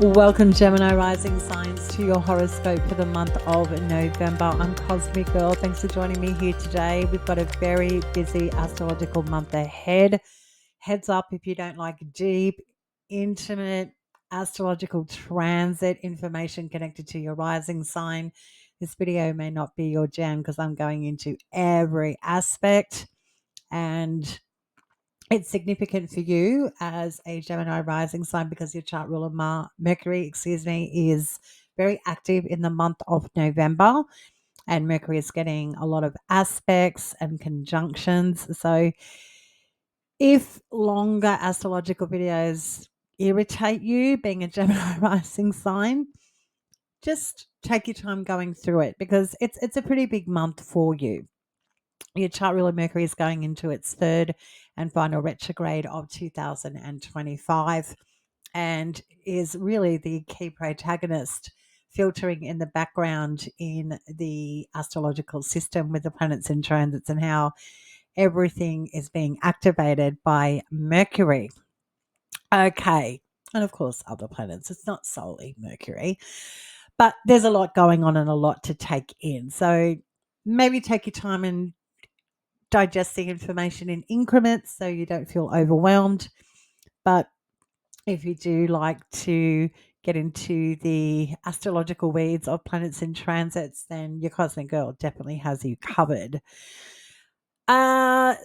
Welcome, Gemini rising signs, to your horoscope for the month of November. I'm Cosmic Girl. Thanks for joining me here today. We've got a very busy astrological month ahead. Heads up if you don't like deep, intimate astrological transit information connected to your rising sign. This video may not be your jam because I'm going into every aspect, and it's significant for you as a Gemini rising sign because your chart ruler Mercury, is very active in the month of November, and Mercury is getting a lot of aspects and conjunctions. So if longer astrological videos irritate you, being a Gemini rising sign, just take your time going through it because it's a pretty big month for you. Your chart ruler Mercury is going into its third and final retrograde of 2025 and is really the key protagonist, filtering in the background in the astrological system with the planets in transits and how everything is being activated by Mercury. Okay. And of course, other planets. It's not solely Mercury, but there's a lot going on and a lot to take in. So maybe take your time and digest the information in increments so you don't feel overwhelmed. But if you do like to get into the astrological weeds of planets in transits, then your Cosmic Girl definitely has you covered.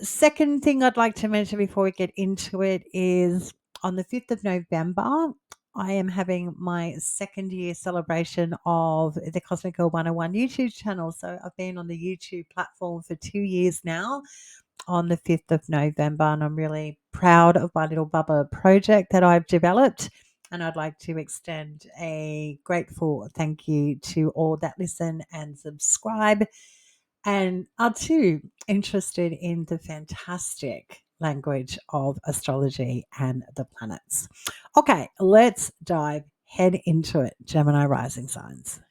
Second thing I'd like to mention before we get into it is on the 5th of November, I am having my second year celebration of the Cosmic Girl 101 YouTube channel. So I've been on the YouTube platform for 2 years now on the 5th of November, and I'm really proud of my little Bubba project that I've developed. And I'd like to extend a grateful thank you to all that listen and subscribe and are too interested in the fantastic language of astrology and the planets. Okay, let's head into it, Gemini rising signs.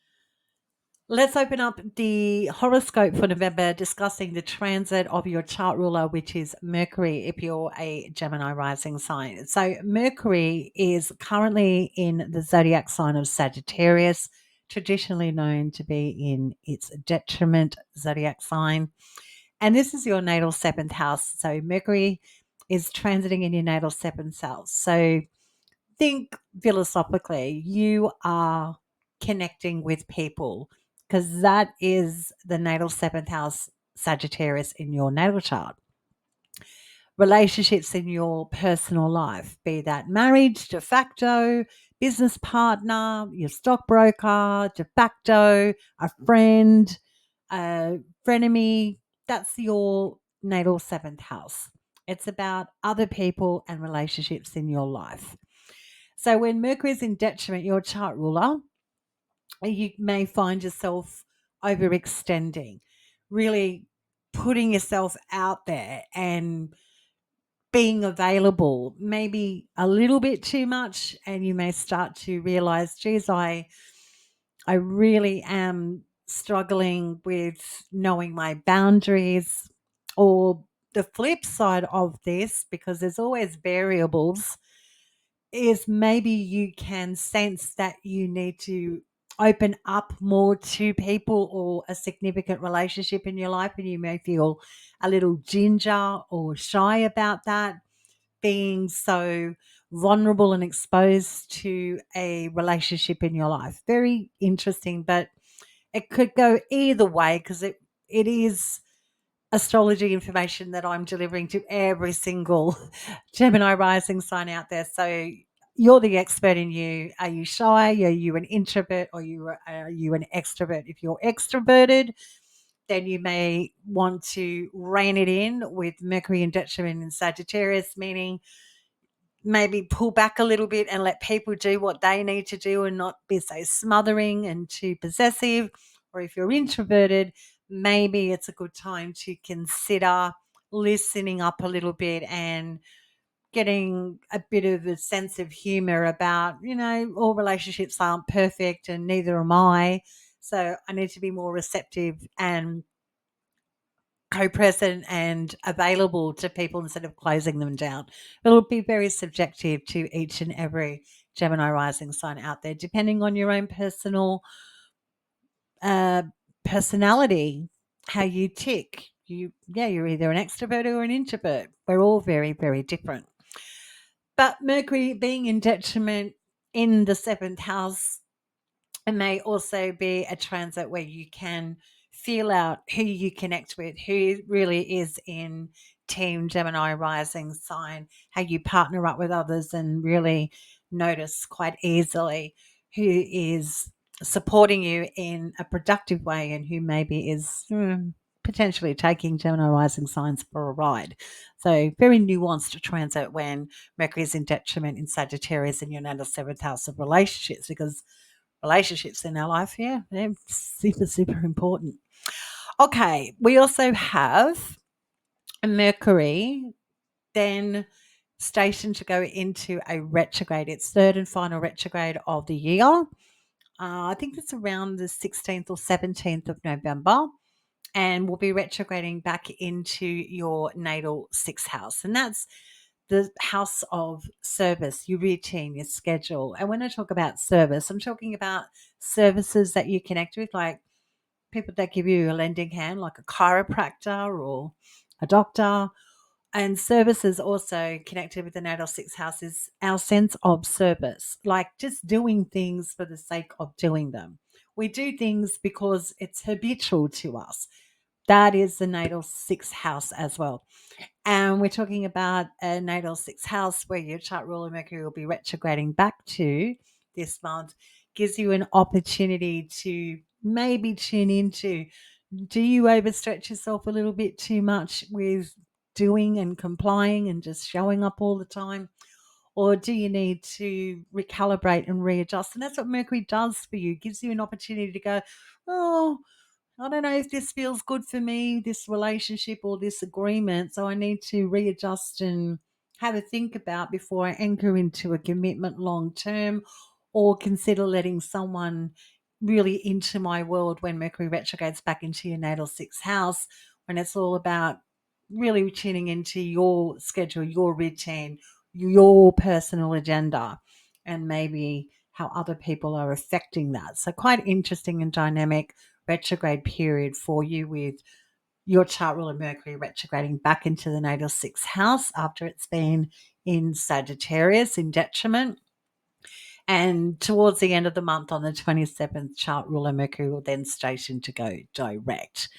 Let's open up the horoscope for November, discussing the transit of your chart ruler, which is Mercury, if you're a Gemini rising sign. So, Mercury is currently in the zodiac sign of Sagittarius, traditionally known to be in its detriment zodiac sign. And this is your natal seventh house. So, Mercury is transiting in your natal seventh house. So, think philosophically, you are connecting with people because that is the natal seventh house Sagittarius in your natal chart. Relationships in your personal life, be that marriage, de facto, business partner, your stockbroker, de facto, a friend, a frenemy, that's your natal seventh house. It's about other people and relationships in your life. So when Mercury is in detriment, your chart ruler, you may find yourself overextending, really putting yourself out there and being available, maybe a little bit too much, and you may start to realize, geez, I really am struggling with knowing my boundaries. Or the flip side of this, because there's always variables, is maybe you can sense that you need to open up more to people or a significant relationship in your life, and you may feel a little ginger or shy about that, being so vulnerable and exposed to a relationship in your life. Very interesting, but it could go either way because it is astrology information that I'm delivering to every single Gemini rising sign out there. So you're the expert in you. Are you shy? Are you an introvert, or are you an extrovert? If you're extroverted, then you may want to rein it in with Mercury in detriment in Sagittarius, meaning maybe pull back a little bit and let people do what they need to do and not be so smothering and too possessive. Or if you're introverted, maybe it's a good time to consider listening up a little bit and getting a bit of a sense of humor about, all relationships aren't perfect and neither am I. So I need to be more receptive and co-present and available to people instead of closing them down. It'll be very subjective to each and every Gemini rising sign out there, depending on your own personal uh, personality, how you tick. You're either an extrovert or an introvert. We're all very, very different. But Mercury being in detriment in the seventh house, it may also be a transit where you can feel out who you connect with, who really is in team Gemini rising sign, how you partner up with others and really notice quite easily who is supporting you in a productive way and who maybe is potentially taking Gemini rising signs for a ride. So very nuanced transit when Mercury is in detriment in Sagittarius in your natal seventh house of relationships, because relationships in our life, yeah, they're super, super important. Okay, we also have Mercury then stationed to go into a retrograde. It's third and final retrograde of the year. I think it's around the 16th or 17th of November. And we'll be retrograding back into your natal sixth house. And that's the house of service, your routine, your schedule. And when I talk about service, I'm talking about services that you connect with, like people that give you a lending hand, like a chiropractor or a doctor. And services also connected with the natal sixth house is our sense of service, like just doing things for the sake of doing them. We do things because it's habitual to us. That is the natal sixth house as well. And we're talking about a natal sixth house where your chart ruler Mercury will be retrograding back to this month, gives you an opportunity to maybe tune into, do you overstretch yourself a little bit too much with doing and complying and just showing up all the time? Or do you need to recalibrate and readjust? And that's what Mercury does for you. It gives you an opportunity to go, oh, I don't know if this feels good for me, this relationship or this agreement. So I need to readjust and have a think about before I anchor into a commitment long term, or consider letting someone really into my world when Mercury retrogrades back into your natal sixth house, when it's all about really tuning into your schedule, your routine, your personal agenda, and maybe how other people are affecting that. So quite interesting and dynamic retrograde period for you, with your chart ruler Mercury retrograding back into the natal sixth house after it's been in Sagittarius in detriment. And towards the end of the month on the 27th, chart ruler Mercury will then station to go direct.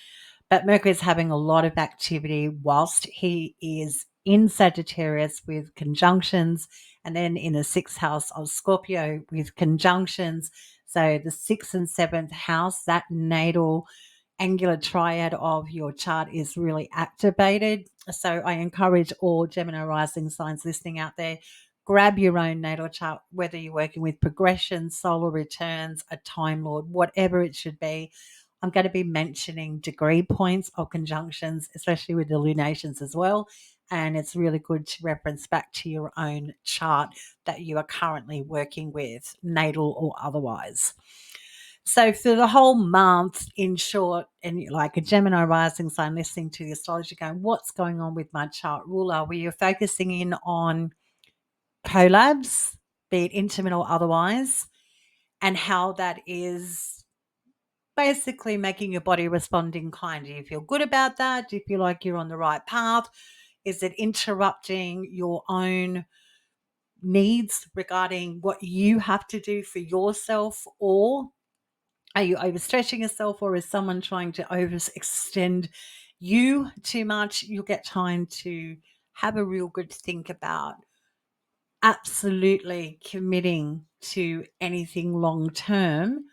But Mercury is having a lot of activity whilst he is in Sagittarius with conjunctions, and then in the sixth house of Scorpio with conjunctions. So the sixth and seventh house, that natal angular triad of your chart is really activated. So I encourage all Gemini rising signs listening out there, grab your own natal chart, whether you're working with progression, solar returns, a time lord, whatever it should be. I'm going to be mentioning degree points of conjunctions, especially with the lunations as well. And it's really good to reference back to your own chart that you are currently working with, natal or otherwise. So for the whole month, in short, and like a Gemini rising sign listening to the astrology going, what's going on with my chart ruler? We are focusing in on collabs, be it intimate or otherwise, and how that is basically making your body respond in kind. Do you feel good about that? Do you feel like you're on the right path? Is it interrupting your own needs regarding what you have to do for yourself? Or are you overstretching yourself, or is someone trying to overextend you too much? You'll get time to have a real good think about absolutely committing to anything long term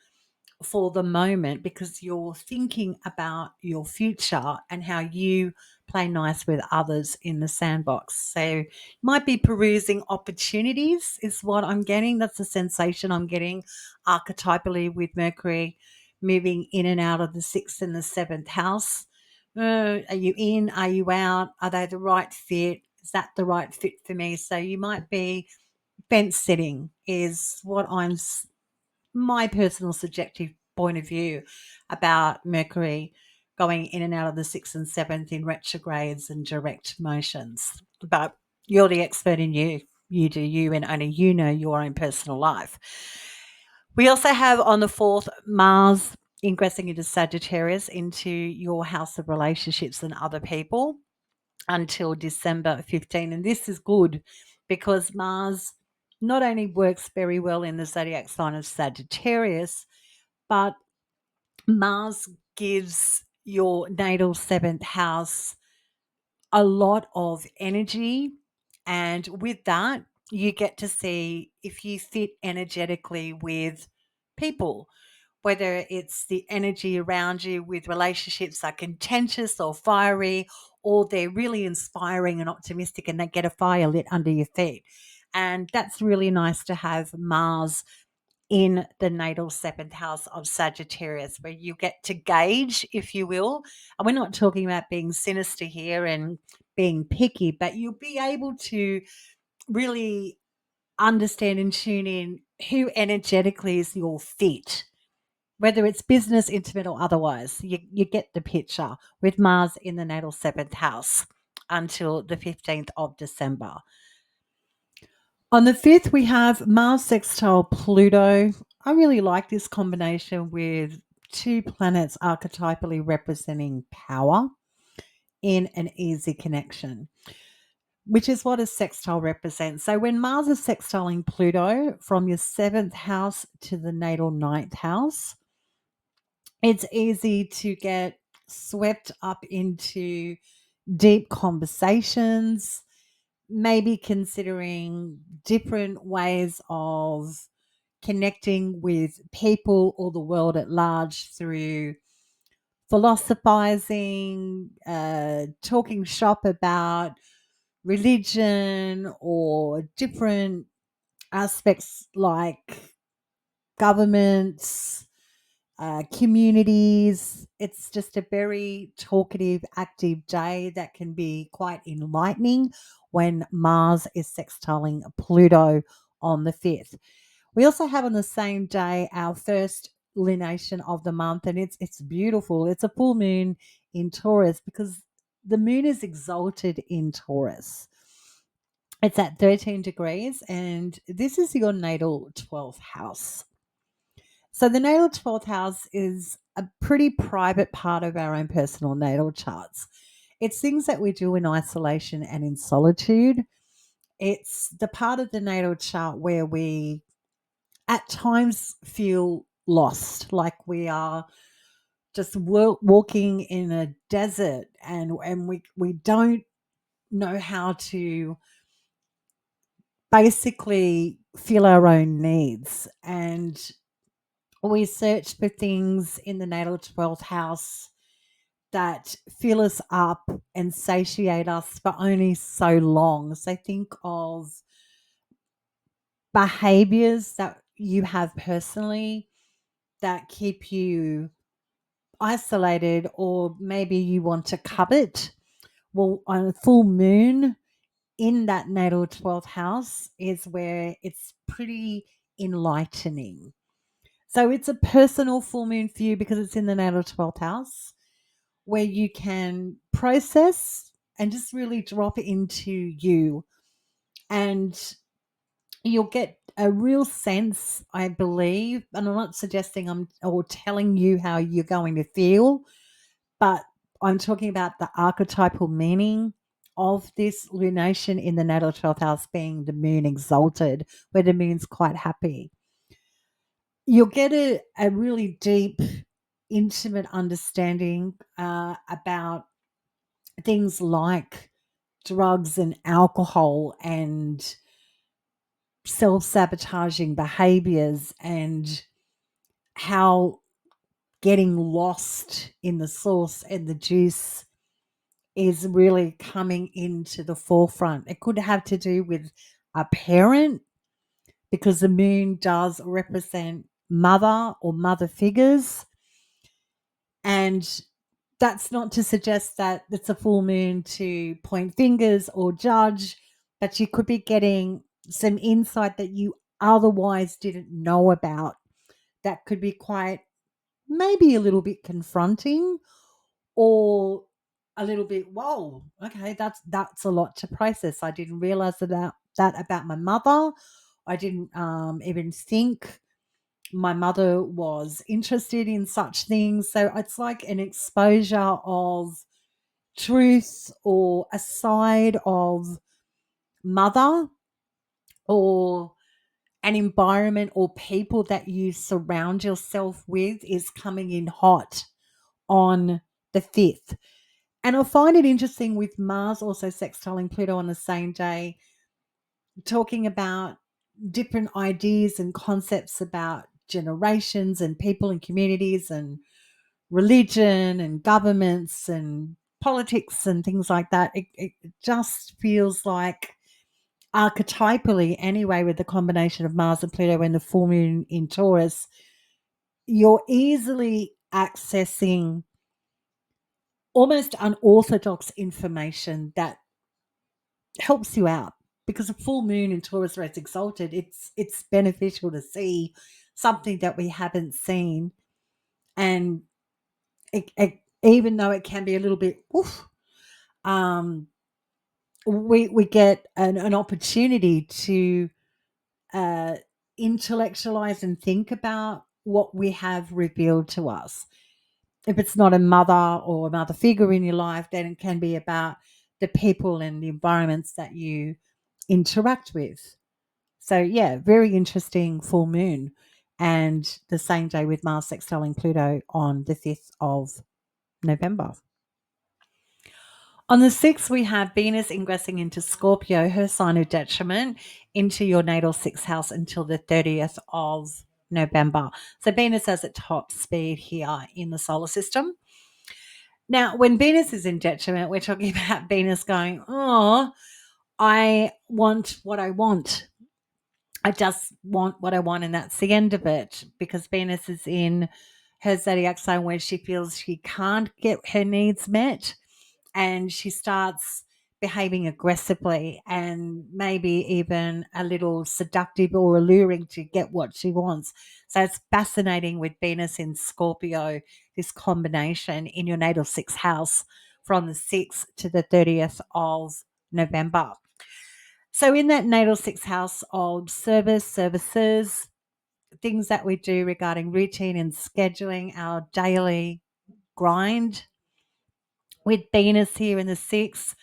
for the moment, because you're thinking about your future and how you play nice with others in the sandbox. So you might be perusing opportunities is what I'm getting. That's the sensation I'm getting archetypally with Mercury moving in and out of the sixth and the seventh house. Are you in? Are you out? Are they the right fit? Is that the right fit for me? So you might be fence sitting is what my personal subjective point of view about Mercury going in and out of the 6th and 7th in retrogrades and direct motions. But you're the expert in you. You do you, and only you know your own personal life. We also have on the 4th Mars ingressing into Sagittarius, into your house of relationships and other people until December 15. And this is good because Mars not only works very well in the zodiac sign of Sagittarius, but Mars gives your natal 7th house a lot of energy. And with that, you get to see if you fit energetically with people, whether it's the energy around you with relationships are contentious or fiery, or they're really inspiring and optimistic and they get a fire lit under your feet. And that's really nice to have Mars in the natal 7th house of Sagittarius, where you get to gauge, if you will. And we're not talking about being sinister here and being picky, but you'll be able to really understand and tune in who energetically is your fit, whether it's business, intimate, or otherwise. You get the picture with Mars in the natal 7th house until the 15th of December. On the 5th, we have Mars sextile Pluto. I really like this combination with two planets archetypally representing power in an easy connection, which is what a sextile represents. So when Mars is sextiling Pluto from your 7th house to the natal 9th house, it's easy to get swept up into deep conversations, maybe considering different ways of connecting with people or the world at large through philosophizing, talking shop about religion or different aspects like governments, communities. It's just a very talkative, active day that can be quite enlightening when Mars is sextiling Pluto on the 5th. We also have on the same day our first lunation of the month, and it's beautiful. It's a full moon in Taurus because the moon is exalted in Taurus. It's at 13 degrees, and this is your natal 12th house. So the natal 12th house is a pretty private part of our own personal natal charts. It's things that we do in isolation and in solitude. It's the part of the natal chart where we at times feel lost, like we are just walking in a desert and we don't know how to basically feel our own needs. And we search for things in the natal 12th house that fill us up and satiate us for only so long. So think of behaviors that you have personally that keep you isolated, or maybe you want to covet. Well, on a full moon in that natal 12th house is where it's pretty enlightening. So it's a personal full moon for you because it's in the natal 12th house where you can process and just really drop into you. And you'll get a real sense, I believe, and I'm not suggesting I'm or telling you how you're going to feel, but I'm talking about the archetypal meaning of this lunation in the natal 12th house being the moon exalted, where the moon's quite happy. You'll get a really deep, intimate understanding about things like drugs and alcohol and self-sabotaging behaviors, and how getting lost in the source and the juice is really coming into the forefront. It could have to do with a parent because the moon does represent mother or mother figures. And that's not to suggest that it's a full moon to point fingers or judge, but you could be getting some insight that you otherwise didn't know about that could be quite maybe a little bit confronting, or a little bit, whoa, okay, that's a lot to process. I didn't realize that about my mother. I didn't even think my mother was interested in such things. So it's like an exposure of truth or a side of mother or an environment or people that you surround yourself with is coming in hot on the 5th. And I find it interesting with Mars also sextiling Pluto on the same day, talking about different ideas and concepts about generations and people and communities and religion and governments and politics and things like that. It just feels like archetypally, anyway, with the combination of Mars and Pluto and the full moon in Taurus, you're easily accessing almost unorthodox information that helps you out, because a full moon in Taurus where it's exalted, it's beneficial to see something that we haven't seen, and even though it can be a little bit oof, um, we get an opportunity to uh, intellectualize and think about what we have revealed to us. If it's not a mother or a mother figure in your life, then it can be about the people and the environments that you interact with. So, yeah, very interesting full moon. And the same day with Mars sextiling Pluto on the 5th of November. On the 6th, we have Venus ingressing into Scorpio, her sign of detriment, into your natal 6th house until the 30th of November. So Venus is at top speed here in the solar system. Now, when Venus is in detriment, we're talking about Venus going, oh, I want what I want. I just want what I want, and that's the end of it, because Venus is in her zodiac sign where she feels she can't get her needs met, and she starts behaving aggressively and maybe even a little seductive or alluring to get what she wants. So it's fascinating with Venus in Scorpio, this combination in your natal 6th house from the 6th to the 30th of November. So in that natal 6th house of services, things that we do regarding routine and scheduling our daily grind, with Venus here in the 6th,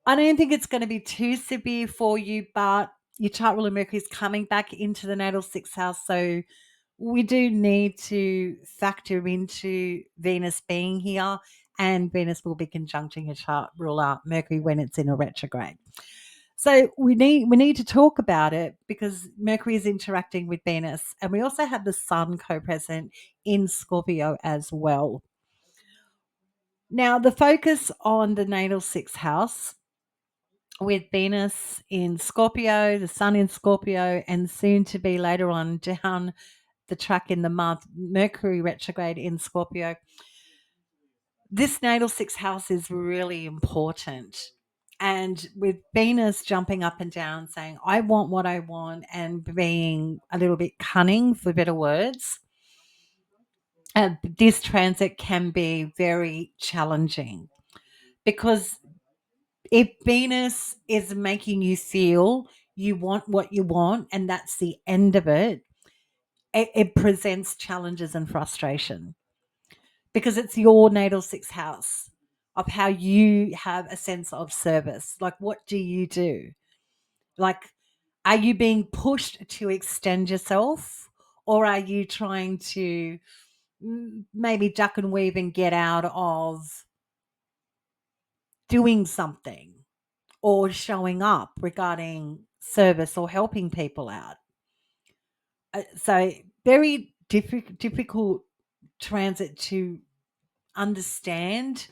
I don't think it's going to be too severe for you, but your chart ruler Mercury is coming back into the natal 6th house. So we do need to factor into Venus being here, and Venus will be conjuncting your chart ruler Mercury when it's in a retrograde. So we need to talk about it because Mercury is interacting with Venus, and we also have the Sun co-present in Scorpio as well. Now, the focus on the natal 6th house with Venus in Scorpio, the Sun in Scorpio, and soon to be later on down the track in the month, Mercury retrograde in Scorpio. This natal 6th house is really important. And with Venus jumping up and down, saying, I want what I want, and being a little bit cunning, for better words, this transit can be very challenging, because if Venus is making you feel you want what you want and that's the end of it, it presents challenges and frustration, because it's your natal 6th house of how you have a sense of service. Like, what do you do? Like, are you being pushed to extend yourself, or are you trying to maybe duck and weave and get out of doing something or showing up regarding service or helping people out? So very difficult transit to understand,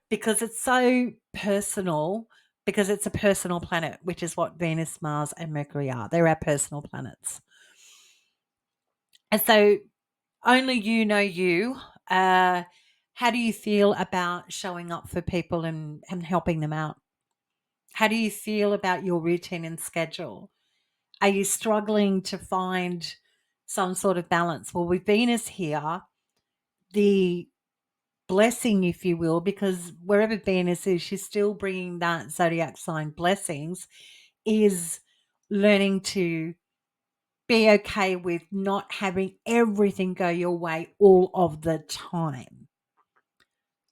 because it's so personal, because it's a personal planet, which is what Venus, Mars, and Mercury are. They're our personal planets. And so only you know you. How do you feel about showing up for people and helping them out? How do you feel about your routine and schedule? Are you struggling to find some sort of balance? Well, with Venus here, the blessing, if you will, because wherever Venus is, she's still bringing that zodiac sign blessings, is learning to be okay with not having everything go your way all of the time.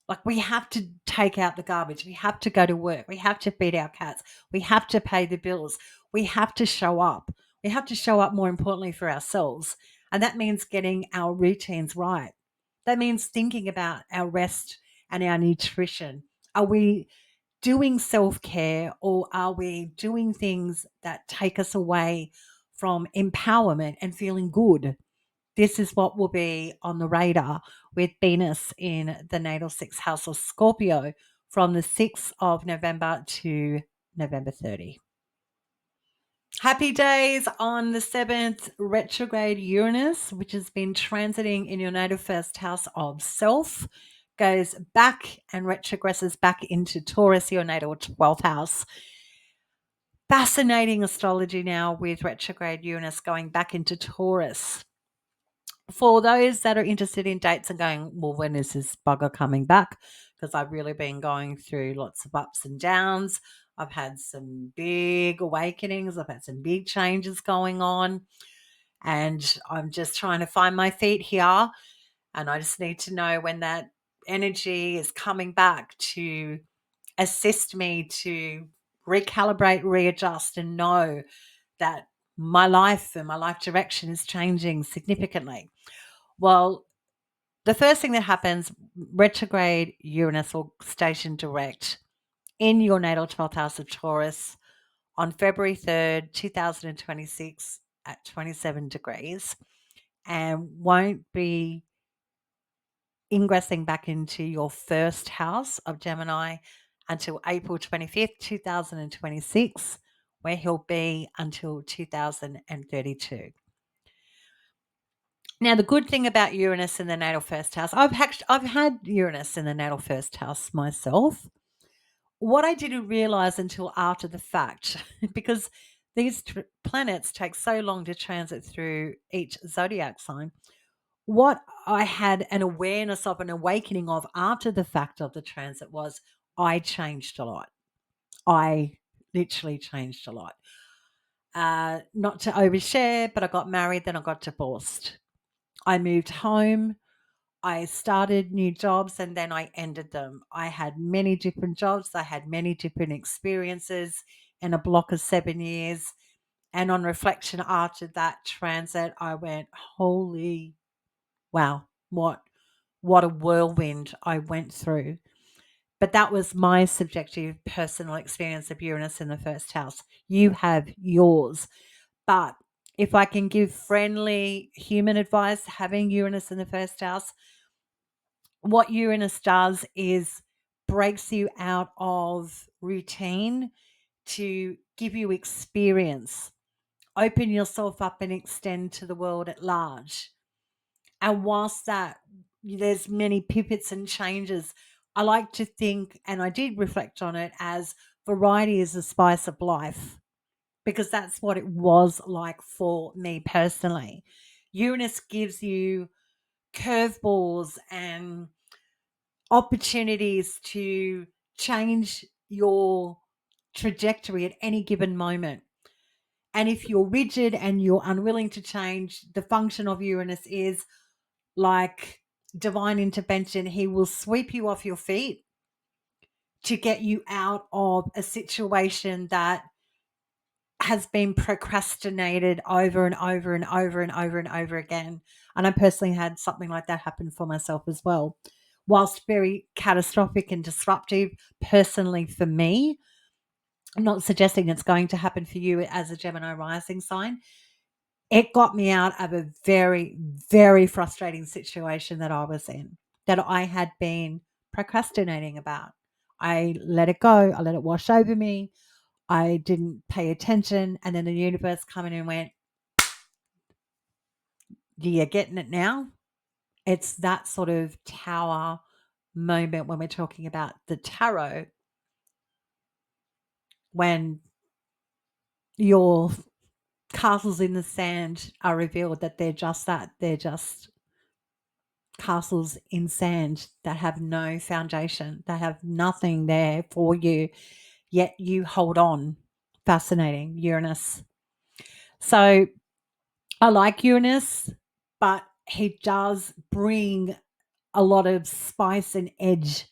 Like, we have to take out the garbage. We have to go to work. We have to feed our cats. We have to pay the bills. We have to show up. We have to show up, more importantly, for ourselves. And that means getting our routines right. That means thinking about our rest and our nutrition. Are we doing self care, or are we doing things that take us away from empowerment and feeling good? This is what will be on the radar with Venus in the natal sixth house of Scorpio from the 6th of November to November 30. Happy days on the 7th, retrograde Uranus, which has been transiting in your natal first house of self, goes back and retrogresses back into Taurus, your natal 12th house. Fascinating astrology now with retrograde Uranus going back into Taurus. For those that are interested in dates and going, well, when is this bugger coming back? Because I've really been going through lots of ups and downs. I've had some big awakenings. I've had some big changes going on. And I'm just trying to find my feet here. And I just need to know when that energy is coming back to assist me to recalibrate, readjust, and know that my life and my life direction is changing significantly. Well, the first thing that happens, retrograde Uranus will station direct in your natal 12th house of Taurus on February 3rd, 2026 at 27 degrees, and won't be ingressing back into your first house of Gemini until April 25th, 2026, where he'll be until 2032. Now, the good thing about Uranus in the natal first house, I've had Uranus in the natal first house myself. What I didn't realize until after the fact, because these planets take so long to transit through each zodiac sign, what I had an awareness of, an awakening of after the fact of the transit was I changed a lot. I literally changed a lot. Not to overshare, but I got married, then I got divorced. I moved home. I started new jobs and then I ended them. I had many different jobs. I had many different experiences in a block of 7 years. And on reflection after that transit, I went, holy wow, what a whirlwind I went through. But that was my subjective personal experience of Uranus in the first house. You have yours. But if I can give friendly human advice, having Uranus in the first house, what Uranus does is breaks you out of routine to give you experience, open yourself up and extend to the world at large. And whilst that there's many pivots and changes, I like to think, and I did reflect on it, as variety is the spice of life, because that's what it was like for me personally. Uranus gives you curveballs and opportunities to change your trajectory at any given moment. And if you're rigid and you're unwilling to change, the function of Uranus is like divine intervention. He will sweep you off your feet to get you out of a situation that has been procrastinated over and over and over and over and over again. And I personally had something like that happen for myself as well. Whilst very catastrophic and disruptive personally for me, I'm not suggesting it's going to happen for you as a Gemini rising sign. It got me out of a very, very frustrating situation that I was in, that I had been procrastinating about. I let it go. I let it wash over me. I didn't pay attention. And then the universe come in and went, you're getting it now. It's that sort of tower moment when we're talking about the tarot, when your castles in the sand are revealed that they're just that. They're just castles in sand that have no foundation, that have nothing there for you, yet you hold on. Fascinating, Uranus. So I like Uranus, but he does bring a lot of spice and edge.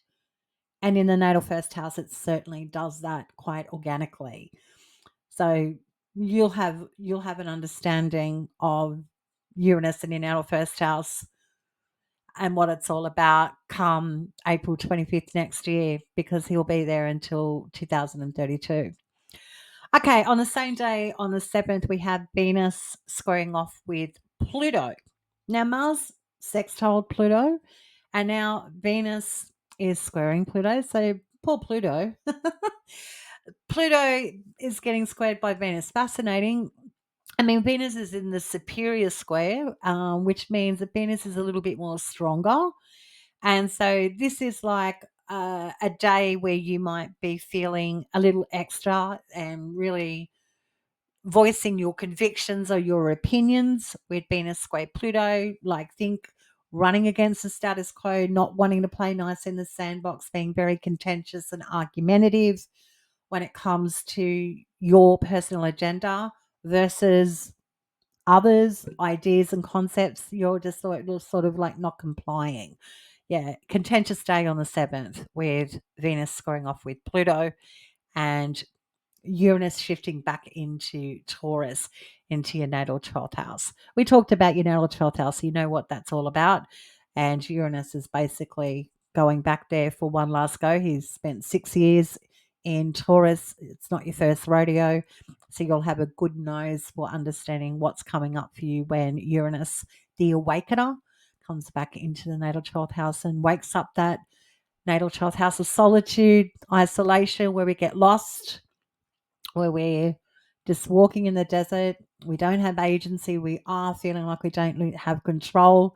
And in the natal first house, it certainly does that quite organically. So you'll have an understanding of Uranus in your natal first house and what it's all about come April 25th next year, because he'll be there until 2032. Okay, on the same day, on the 7th, we have Venus squaring off with Pluto. Now, Mars sextiled Pluto, and now Venus is squaring Pluto. So, poor Pluto. Pluto is getting squared by Venus. Fascinating. I mean, Venus is in the superior square, which means that Venus is a little bit more stronger. And so this is like a day where you might be feeling a little extra and really voicing your convictions or your opinions with Venus square Pluto. Like, think running against the status quo, not wanting to play nice in the sandbox, being very contentious and argumentative when it comes to your personal agenda versus others' ideas and concepts. You're just sort of like not complying. Yeah, contentious day on the 7th with Venus squaring off with Pluto and Uranus shifting back into Taurus, into your natal 12th house. We talked about your natal 12th house, so you know what that's all about. And Uranus is basically going back there for one last go. He's spent 6 years in Taurus. It's not your first rodeo. So you'll have a good nose for understanding what's coming up for you when Uranus, the awakener, comes back into the natal 12th house and wakes up that natal 12th house of solitude, isolation, where we get lost, where we're just walking in the desert. We don't have agency. We are feeling like we don't have control.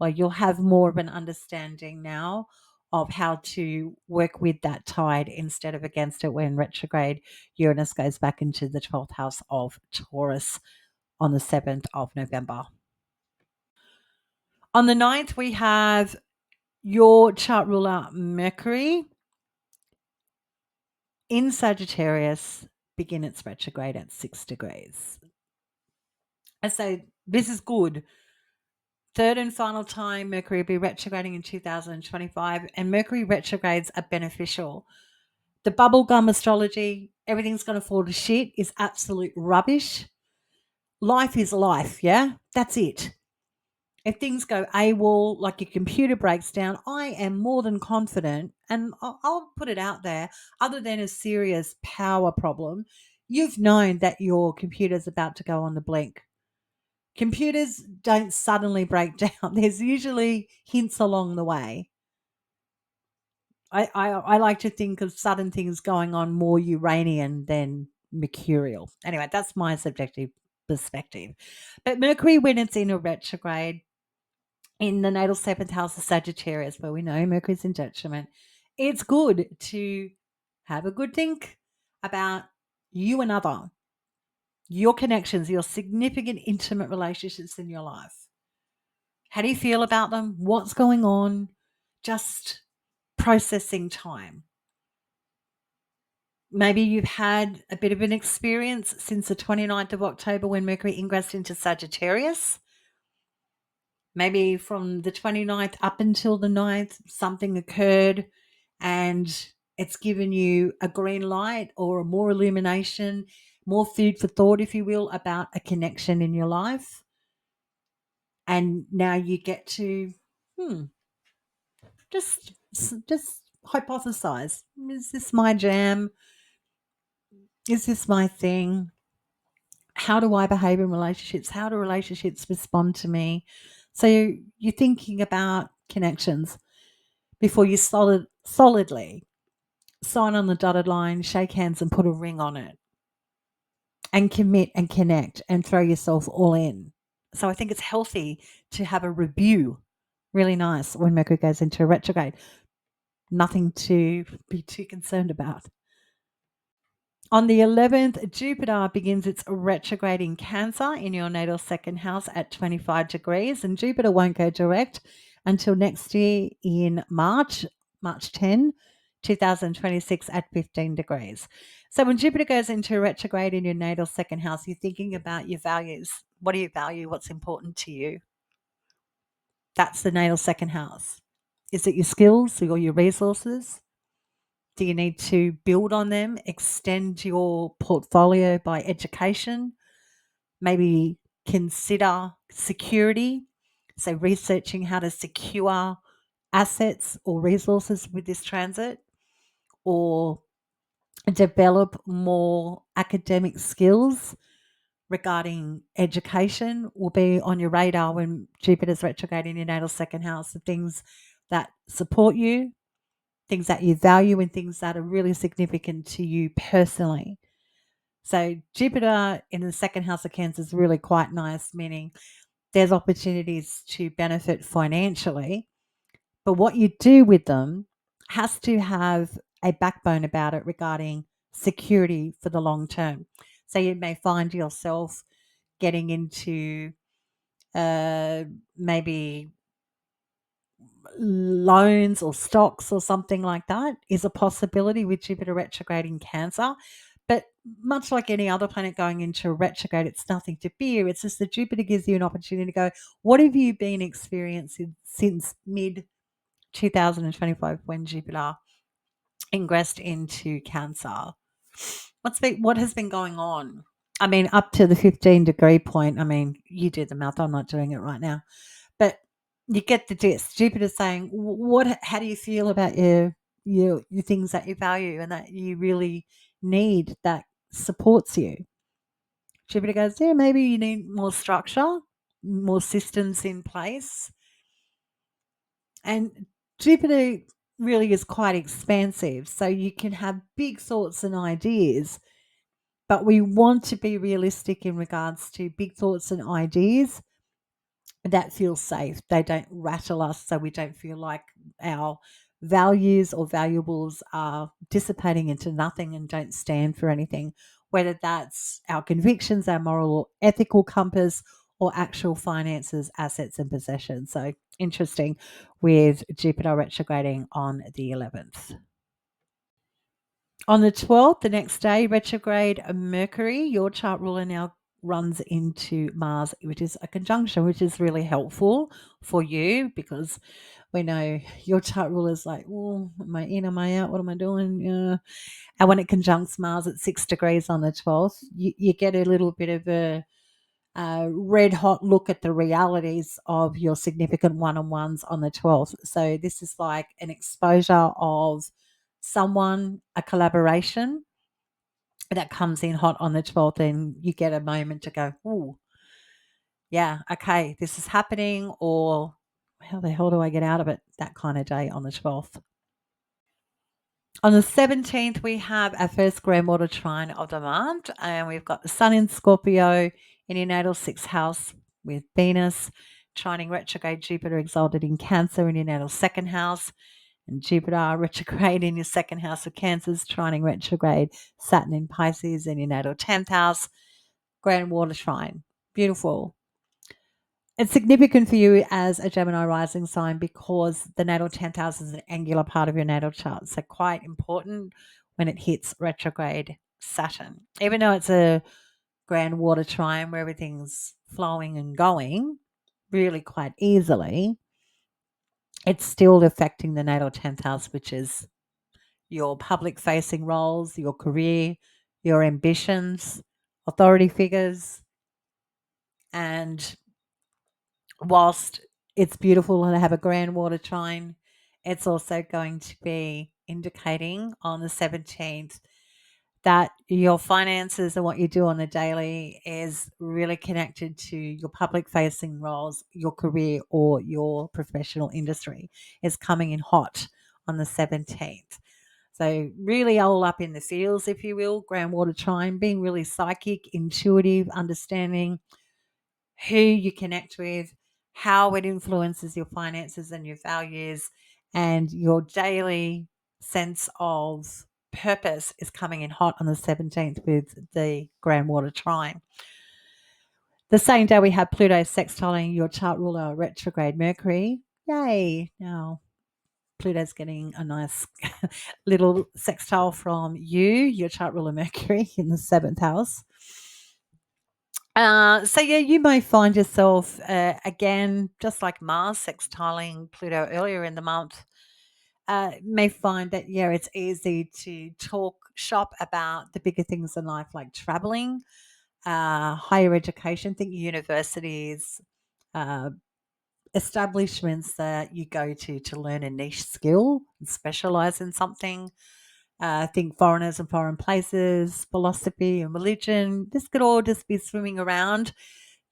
Well, you'll have more of an understanding now of how to work with that tide instead of against it when retrograde Uranus goes back into the 12th house of Taurus on the 7th of November. On the 9th, we have your chart ruler Mercury in Sagittarius begin its retrograde at 6 degrees. I say this is good. Third and final time Mercury will be retrograding in 2025, and Mercury retrogrades are beneficial. The bubblegum astrology, everything's going to fall to shit, is absolute rubbish. Life is life, yeah? That's it. If things go AWOL, like your computer breaks down, I am more than confident, and I'll put it out there, other than a serious power problem, you've known that your computer's about to go on the blink. Computers don't suddenly break down. There's usually hints along the way. I like to think of sudden things going on more Uranian than mercurial. Anyway, that's my subjective perspective. But Mercury, when it's in a retrograde in the natal 7th house of Sagittarius, where we know Mercury's in detriment, it's good to have a good think about you and other, your connections, your significant intimate relationships in your life. How do you feel about them? What's going on? Just processing time. Maybe you've had a bit of an experience since the 29th of October when Mercury ingressed into Sagittarius. Maybe from the 29th up until the 9th, something occurred and it's given you a green light or more illumination, more food for thought, if you will, about a connection in your life. And now you get to, just hypothesize. Is this my jam? Is this my thing? How do I behave in relationships? How do relationships respond to me? So you're thinking about connections before you solidly sign on the dotted line, shake hands and put a ring on it and commit and connect and throw yourself all in. So I think it's healthy to have a review. Really nice when Mercury goes into a retrograde. Nothing to be too concerned about. On the 11th, Jupiter begins its retrograde in Cancer in your natal second house at 25 degrees, and Jupiter won't go direct until next year in March 10, 2026 at 15 degrees. So when Jupiter goes into retrograde in your natal second house, you're thinking about your values. What do you value? What's important to you? That's the natal second house. Is it your skills or your resources? Do you need to build on them, extend your portfolio by education? Maybe consider security. So, researching how to secure assets or resources with this transit, or develop more academic skills regarding education will be on your radar when Jupiter's retrograde in your natal second house. The things that support you, things that you value, and things that are really significant to you personally. So Jupiter in the second house of Cancer is really quite nice, meaning there's opportunities to benefit financially, but what you do with them has to have a backbone about it regarding security for the long term. So you may find yourself getting into uh, maybe loans or stocks or something like that is a possibility with Jupiter retrograde in Cancer. But much like any other planet going into retrograde, it's nothing to fear. It's just that Jupiter gives you an opportunity to go, what have you been experiencing since mid 2025 when Jupiter ingressed into Cancer? What has been going on? I mean, up to the 15-degree point. I mean, you do the math. I'm not doing it right now. But you get the gist. Jupiter's saying, "What? How do you feel about your things that you value and that you really need that supports you?" Jupiter goes, "Yeah, maybe you need more structure, more systems in place." And Jupiter really is quite expansive, so you can have big thoughts and ideas, but we want to be realistic in regards to big thoughts and ideas that feel safe. They don't rattle us, so we don't feel like our values or valuables are dissipating into nothing and don't stand for anything, whether that's our convictions, our moral or ethical compass, or actual finances, assets, and possessions. So interesting with Jupiter retrograding on the 11th. On the 12th, the next day, retrograde Mercury, your chart ruler, now runs into Mars, which is a conjunction, which is really helpful for you because we know your chart ruler is like, oh, am I in, am I out, what am I doing? And when it conjuncts Mars at 6 degrees on the 12th, you get a little bit of a red hot look at the realities of your significant one-on-ones on the 12th. So this is like an exposure of someone, a collaboration that comes in hot on the 12th, and you get a moment to go, oh, yeah, okay, this is happening, or how the hell do I get out of it? That kind of day on the 12th. On the 17th, we have our first grand water trine of the month, and we've got the Sun in Scorpio in your natal sixth house with Venus, trining retrograde Jupiter exalted in Cancer in your natal second house, and Jupiter retrograde in your second house of Cancers, trining retrograde Saturn in Pisces in your natal 10th house, grand water trine. Beautiful. It's significant for you as a Gemini rising sign because the natal 10th house is an angular part of your natal chart. So quite important when it hits retrograde Saturn. Even though it's a grand water trine where everything's flowing and going really quite easily, it's still affecting the natal 10th house, which is your public facing roles, your career, your ambitions, authority figures. And whilst it's beautiful to have a grand water trine, it's also going to be indicating on the 17th that your finances and what you do on the daily is really connected to your public facing roles, your career, or your professional industry is coming in hot on the 17th. So really all up in the feels, if you will, grand water trine, being really psychic, intuitive, understanding who you connect with, how it influences your finances and your values, and your daily sense of purpose is coming in hot on the 17th with the grand water trine. The same day we have Pluto sextiling your chart ruler retrograde Mercury. Yay. Now, Pluto's getting a nice little sextile from you, your chart ruler Mercury in the seventh house. So yeah, you may find yourself again, just like Mars sextiling Pluto earlier in the month. May find that yeah, it's easy to talk shop about the bigger things in life, like traveling, higher education. Think universities, uh, establishments that you go to learn a niche skill and specialize in something. Think foreigners and foreign places, philosophy and religion. This could all just be swimming around,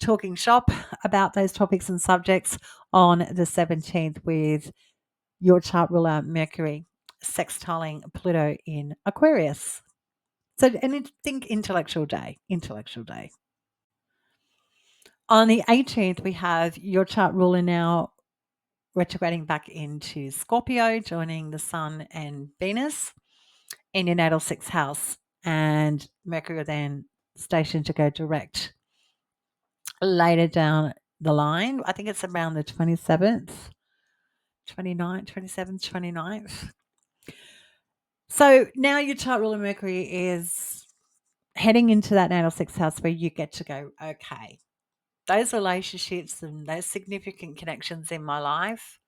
talking shop about those topics and subjects on the 17th with your chart ruler Mercury sextiling Pluto in Aquarius. So, and think intellectual day, intellectual day. On the 18th, we have your chart ruler now retrograding back into Scorpio, joining the Sun and Venus in your natal sixth house, and Mercury will then stationed to go direct later down the line. I think it's around the 27th, 29th, 27th, 29th. So now your chart ruler Mercury is heading into that natal sixth house where you get to go, okay, those relationships and those significant connections in my life,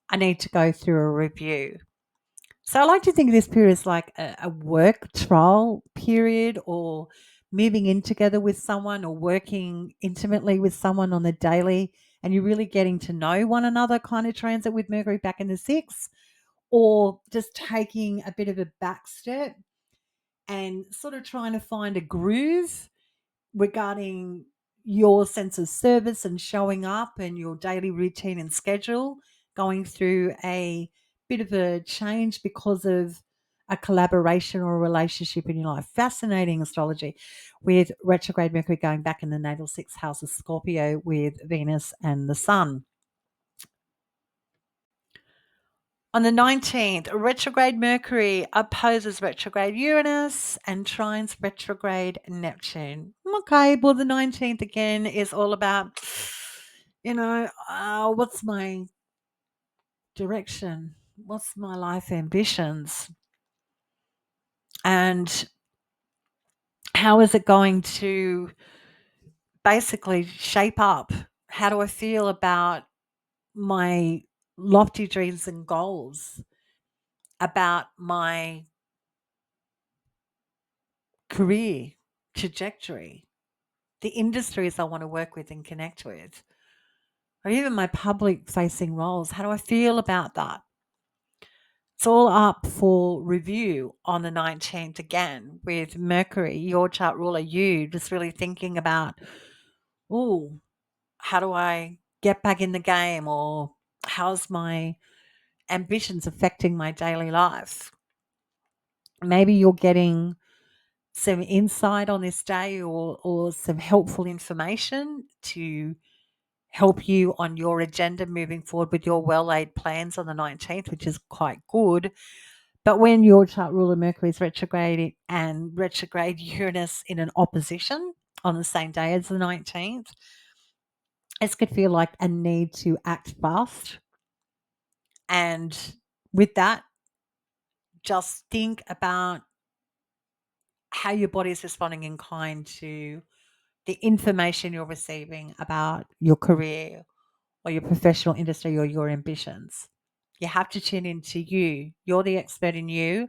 I need to go through a review. So I like to think of this period as like a work trial period, or moving in together with someone or working intimately with someone on the daily, and you're really getting to know one another kind of transit with Mercury back in the sixth, or just taking a bit of a back step and sort of trying to find a groove regarding your sense of service and showing up and your daily routine and schedule, going through a bit of a change because of a collaboration or a relationship in your life. Fascinating astrology with retrograde Mercury going back in the natal sixth house of Scorpio with Venus and the Sun. On the 19th, retrograde Mercury opposes retrograde Uranus and trines retrograde Neptune. Okay, well, the 19th again is all about, what's my direction? What's my life ambitions? And how is it going to basically shape up? How do I feel about my lofty dreams and goals, about my career trajectory, the industries I want to work with and connect with, or even my public facing roles? How do I feel about that? It's all up for review on the 19th again with Mercury, your chart ruler, you just really thinking about, oh, how do I get back in the game, or how's my ambitions affecting my daily life? Maybe you're getting some insight on this day, or some helpful information to help you on your agenda moving forward with your well laid plans on the 19th, which is quite good. But when your chart ruler Mercury is retrograde and retrograde Uranus in an opposition on the same day as the 19th, this could feel like a need to act fast. And with that, just think about how your body is responding in kind to the information you're receiving about your career or your professional industry or your ambitions. You have to tune into you. You're the expert in you.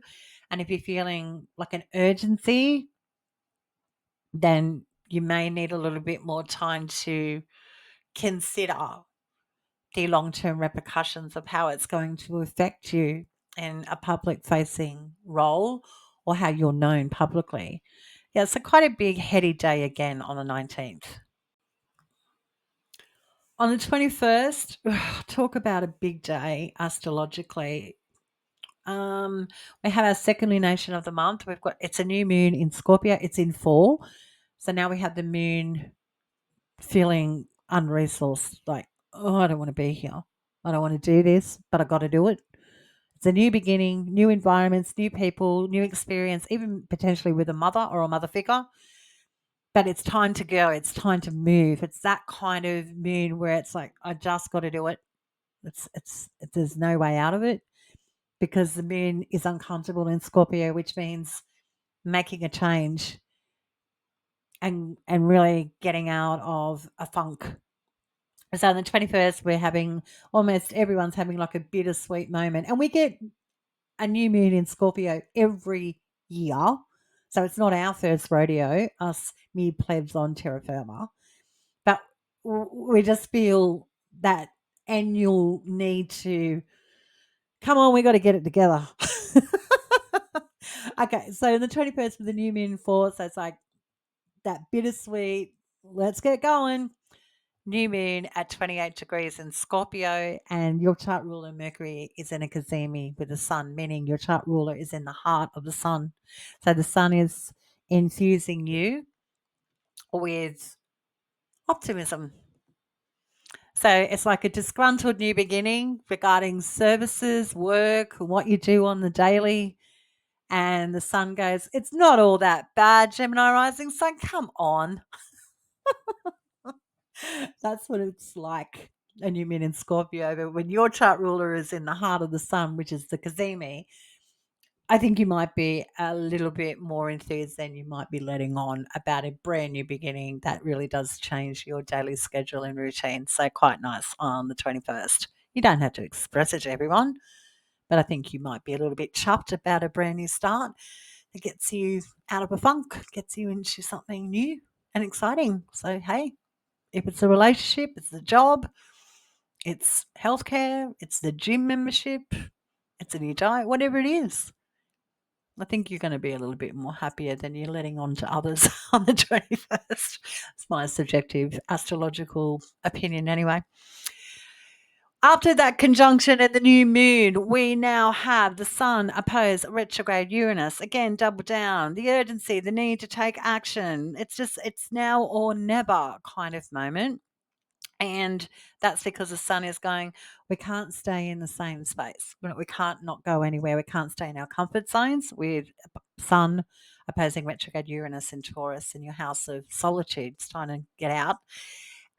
And if you're feeling like an urgency, then you may need a little bit more time to consider the long term repercussions of how it's going to affect you in a public facing role, or how you're known publicly. Yeah, it's quite a big heady day again on the 19th. On the 21st, talk about a big day astrologically. Um, we have our second lunation of the month. It's a new moon in Scorpio. It's in 4. So now we have the moon feeling unresourced, like, oh, I don't want to be here. I don't want to do this, but I got to do it. It's a new beginning, new environments, new people, new experience, even potentially with a mother or a mother figure. But it's time to go. It's time to move. It's that kind of moon where it's like, I just got to do it. There's no way out of it because the moon is uncomfortable in Scorpio, which means making a change and really getting out of a funk. So on the 21st, we're having almost everyone's having like a bittersweet moment. And we get a new moon in Scorpio every year. So it's not our first rodeo, us mere plebs on terra firma. But we just feel that annual need to come on, we got to get it together. Okay, so the 21st with the new moon force, so it's like that bittersweet, let's get going. New moon at 28 degrees in Scorpio, and your chart ruler Mercury is in a cazimi with the sun, meaning your chart ruler is in the heart of the sun. So the sun is infusing you with optimism. So it's like a disgruntled new beginning regarding services, work, what you do on the daily. And the sun goes, it's not all that bad, Gemini rising. So come on. That's what it's like. And you mean in Scorpio, but when your chart ruler is in the heart of the sun, which is the Kazemi, I think you might be a little bit more enthused than you might be letting on about a brand new beginning that really does change your daily schedule and routine. So quite nice on the 21st. You don't have to express it to everyone, but I think you might be a little bit chuffed about a brand new start that gets you out of a funk, gets you into something new and exciting. So, hey, if it's a relationship, it's a job, it's healthcare, it's the gym membership, it's a new diet, whatever it is. I think you're going to be a little bit more happier than you're letting on to others on the 21st. It's my subjective astrological opinion, anyway. After that conjunction and the new moon, we now have the sun oppose retrograde Uranus. Again, double down, the urgency, the need to take action. It's now or never kind of moment. And that's because the sun is going, we can't stay in the same space. We can't not go anywhere. We can't stay in our comfort zones with sun opposing retrograde Uranus in Taurus in your house of solitude. It's time to get out.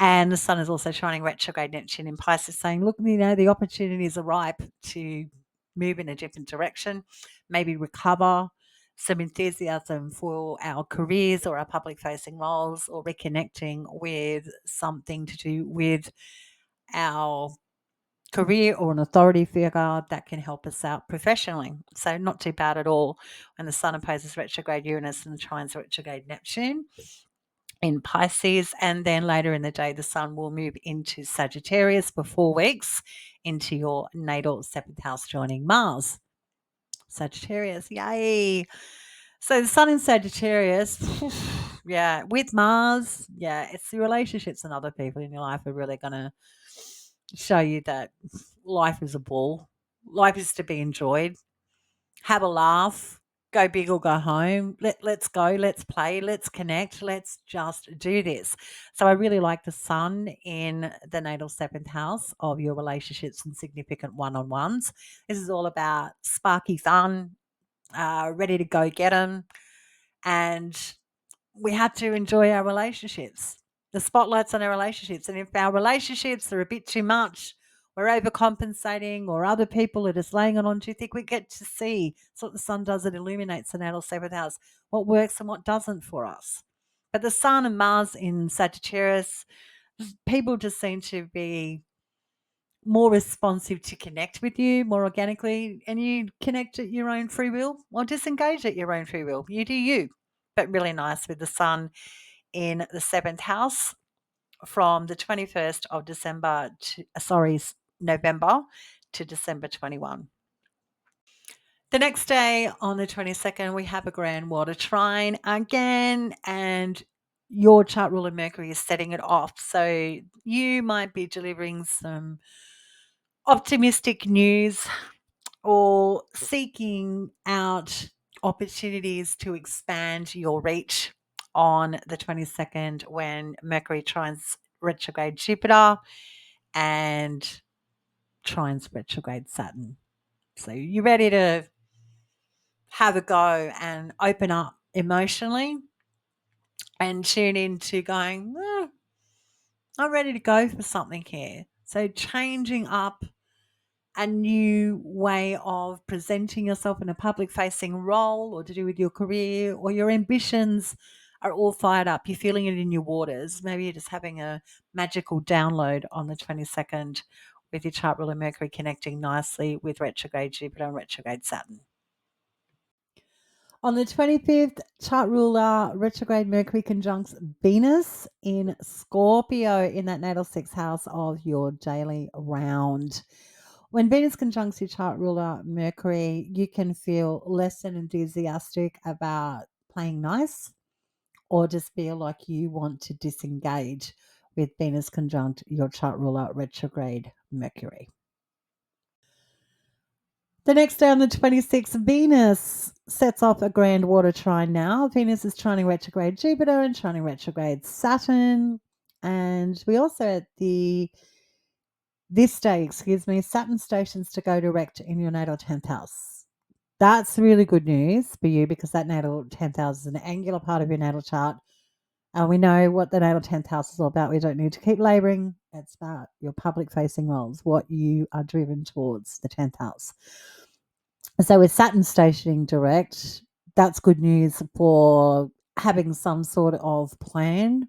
And the sun is also shining retrograde Neptune in Pisces, saying, look, the opportunities are ripe to move in a different direction, maybe recover some enthusiasm for our careers or our public facing roles, or reconnecting with something to do with our career or an authority figure that can help us out professionally. So not too bad at all when the sun opposes retrograde Uranus and trines retrograde Neptune in Pisces. And then later in the day, the sun will move into Sagittarius for 4 weeks into your natal 7th house, joining Mars. Sagittarius, yay. So the sun in Sagittarius, yeah, with Mars, yeah, it's the relationships and other people in your life are really going to show you that life is a ball. Life is to be enjoyed. Have a laugh. Go big or go home. Let's go. Let's play. Let's connect. Let's just do this. So I really like the sun in the natal 7th house of your relationships and significant one-on-ones. This is all about sparky fun, ready to go get them. And we have to enjoy our relationships. The spotlight's on our relationships. And if our relationships are a bit too much, we're overcompensating, or other people are just laying it on too thick, we get to see. That's what the sun does. It illuminates the natal 7th house, what works and what doesn't for us. But the sun and Mars in Sagittarius, people just seem to be more responsive to connect with you more organically, and you connect at your own free will or disengage at your own free will. You do you. But really nice with the sun in the 7th house from the 21st of December to, November to December 21. The next day on the 22nd, we have a grand water trine again, and your chart ruler Mercury is setting it off. So you might be delivering some optimistic news or seeking out opportunities to expand your reach on the 22nd when Mercury trines retrograde Jupiter and trines retrograde Saturn. So you're ready to have a go and open up emotionally and tune into going, I'm ready to go for something here. So changing up a new way of presenting yourself in a public facing role or to do with your career or your ambitions are all fired up. You're feeling it in your waters. Maybe you're just having a magical download on the 22nd with your chart ruler Mercury connecting nicely with retrograde Jupiter and retrograde Saturn. On the 25th, chart ruler retrograde Mercury conjuncts Venus in Scorpio in that natal sixth house of your daily round. When Venus conjuncts your chart ruler Mercury, you can feel less than enthusiastic about playing nice or just feel like you want to disengage with Venus conjunct your chart ruler retrograde Mercury. The next day on the 26th, Venus sets off a grand water trine now. Venus is trining retrograde Jupiter and trining retrograde Saturn. And we also at this day, Saturn stations to go direct in your natal 10th house. That's really good news for you because that natal 10th house is an angular part of your natal chart. And we know what the natal 10th house is all about. We don't need to keep laboring. It's about your public facing roles, what you are driven towards, the 10th house. So with Saturn stationing direct, that's good news for having some sort of plan.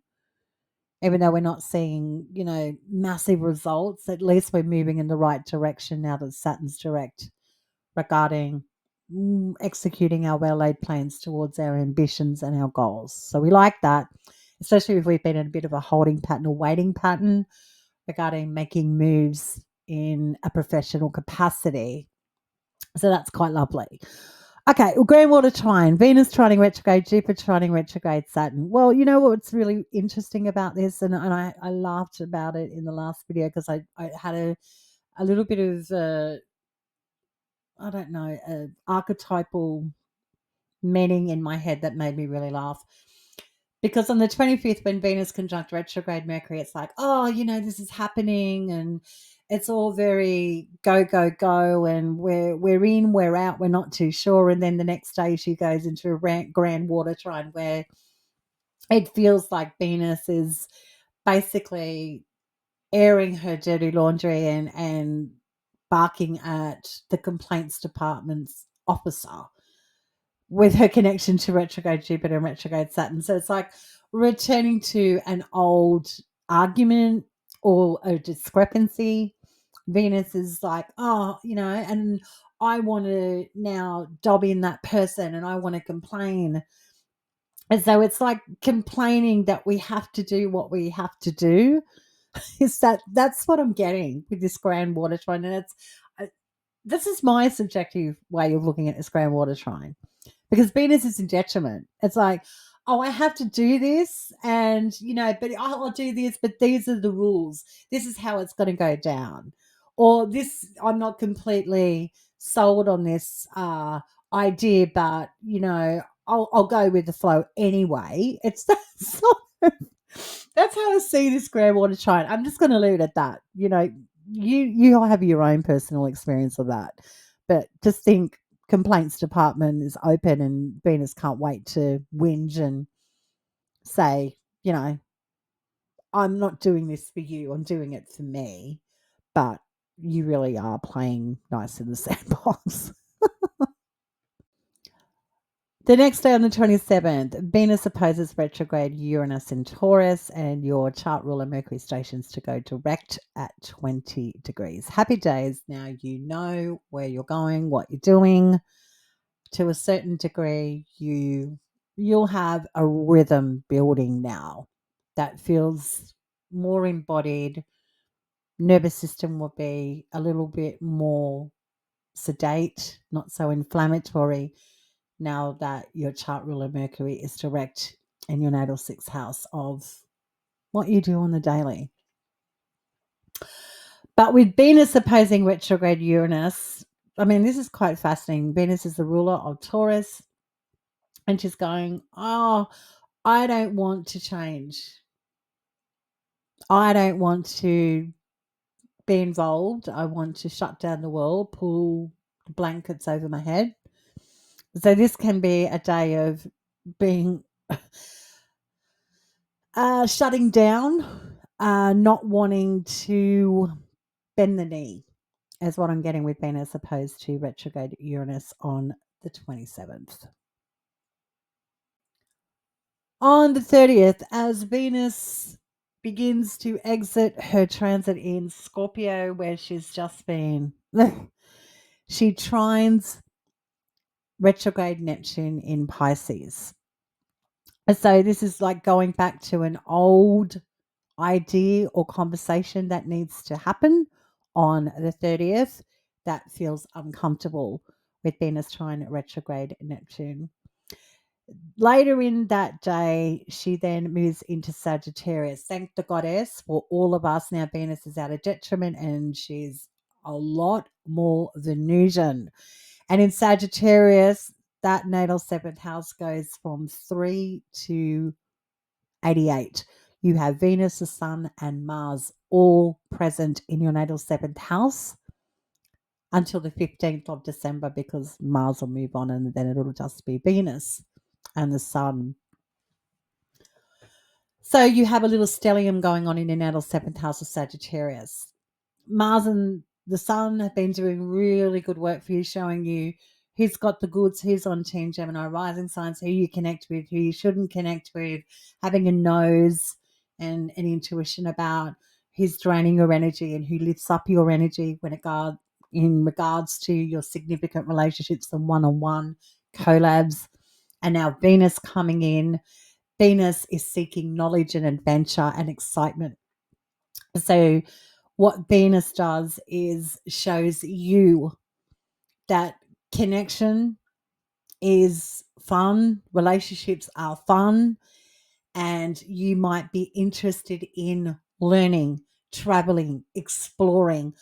Even though we're not seeing, massive results, at least we're moving in the right direction now that Saturn's direct regarding executing our well-laid plans towards our ambitions and our goals. So we like that, especially if we've been in a bit of a holding pattern or waiting pattern regarding making moves in a professional capacity. So that's quite lovely. Okay, well, grand water trine, Venus trining retrograde, Jupiter trining retrograde Saturn. Well, you know what's really interesting about this, and I laughed about it in the last video because I had a little bit of I don't know, archetypal meaning in my head that made me really laugh. Because on the 25th, when Venus conjunct retrograde Mercury, it's like, oh, this is happening and it's all very go, go, go. And we're in, we're out, we're not too sure. And then the next day she goes into a grand water trine where it feels like Venus is basically airing her dirty laundry and barking at the complaints department's officer with her connection to retrograde Jupiter and retrograde Saturn. So it's like returning to an old argument or a discrepancy. Venus is like, and I want to now dob in that person and I want to complain. And so it's like complaining that we have to do what we have to do. That's what I'm getting with this grand water trine. And this is my subjective way of looking at this grand water trine. Because Venus is in detriment. It's like, oh, I have to do this and, but I'll do this, but these are the rules. This is how it's going to go down. Or this, I'm not completely sold on this idea, but, I'll go with the flow anyway. It's that sort of, that's how I see this grand water trine. I'm just going to leave it at that. You have your own personal experience of that. But just think, complaints department is open and Venus can't wait to whinge and say, I'm not doing this for you. I'm doing it for me. But you really are playing nice in the sandbox. The next day on the 27th, Venus opposes retrograde Uranus in Taurus and your chart ruler Mercury stations to go direct at 20 degrees. Happy days. Now you know where you're going, what you're doing. To a certain degree, you'll have a rhythm building now that feels more embodied. Nervous system will be a little bit more sedate, not so inflammatory now that your chart ruler Mercury is direct in your natal sixth house of what you do on the daily. But with Venus opposing retrograde Uranus, this is quite fascinating. Venus is the ruler of Taurus. And she's going, oh, I don't want to change. I don't want to be involved. I want to shut down the world, pull the blankets over my head. So this can be a day of being shutting down, not wanting to bend the knee, is what I'm getting with Venus opposed to retrograde Uranus on the 27th. On the 30th, as Venus begins to exit her transit in Scorpio, where she's just been, she trines retrograde Neptune in Pisces. And so this is like going back to an old idea or conversation that needs to happen on the 30th that feels uncomfortable with Venus trine retrograde Neptune. Later in that day, she then moves into Sagittarius. Thank the goddess for all of us. Now Venus is out of detriment and she's a lot more Venusian. And in Sagittarius, that natal seventh house goes from 3 to 88. You have Venus, the Sun, and Mars all present in your natal seventh house until the 15th of December, because Mars will move on and then it'll just be Venus and the Sun. So you have a little stellium going on in your natal seventh house of Sagittarius. Mars and the Sun have been doing really good work for you, showing you who's got the goods, who's on Team Gemini rising signs, who you connect with, who you shouldn't connect with, having a nose and an intuition about who's draining your energy and who lifts up your energy in regards to your significant relationships and one-on-one collabs. And now Venus coming in. Venus is seeking knowledge and adventure and excitement. So what Venus does is shows you that connection is fun, relationships are fun, and you might be interested in learning, traveling, exploring,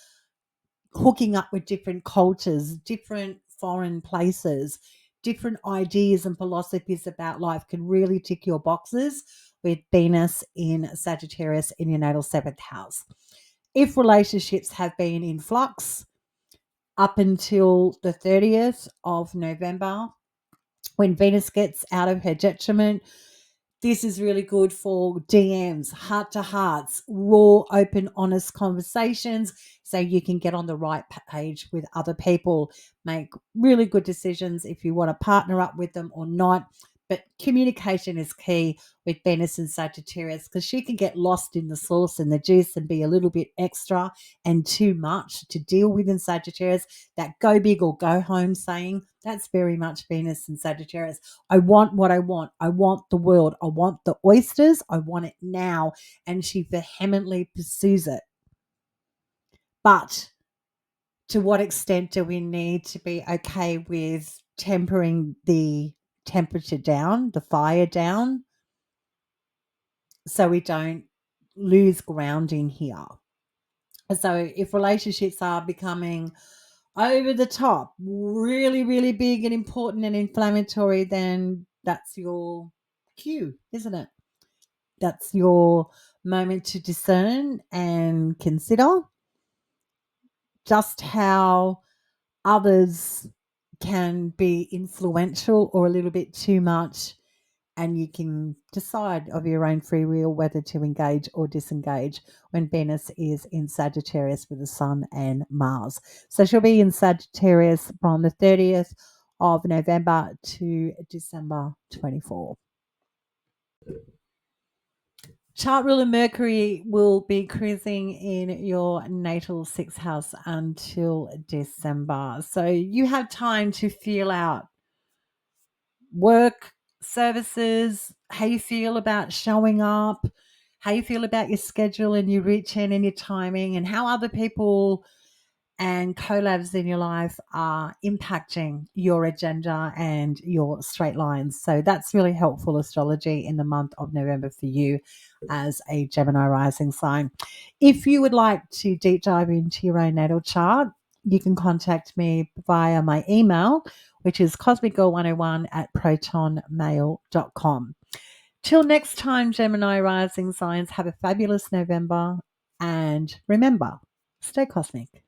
hooking up with different cultures, different foreign places, different ideas and philosophies about life can really tick your boxes with Venus in Sagittarius in your natal seventh house. If relationships have been in flux up until the 30th of November, when Venus gets out of her detriment, this is really good for DMs, heart to hearts, raw, open, honest conversations, so you can get on the right page with other people, make really good decisions if you want to partner up with them or not. But communication is key with Venus and Sagittarius, because she can get lost in the sauce and the juice and be a little bit extra and too much to deal with in Sagittarius. That go big or go home saying, that's very much Venus and Sagittarius. I want what I want. I want the world. I want the oysters. I want it now. And she vehemently pursues it. But to what extent do we need to be okay with tempering the temperature down, the fire down, so we don't lose ground in here? So if relationships are becoming over the top, really, really big and important and inflammatory, then that's your cue, isn't it? That's your moment to discern and consider just how others can be influential or a little bit too much, and you can decide of your own free will whether to engage or disengage when Venus is in Sagittarius with the Sun and Mars. So she'll be in Sagittarius from the 30th of November to December 24. Chart ruler Mercury will be cruising in your natal sixth house until December. So you have time to feel out work, services, how you feel about showing up, how you feel about your schedule and your routine and your timing, and how other people and collabs in your life are impacting your agenda and your straight lines. So that's really helpful astrology in the month of November for you as a Gemini rising sign. If you would like to deep dive into your own natal chart, you can contact me via my email, which is cosmicgirl101@protonmail.com. Till next time, Gemini rising signs, have a fabulous November, and remember, stay cosmic.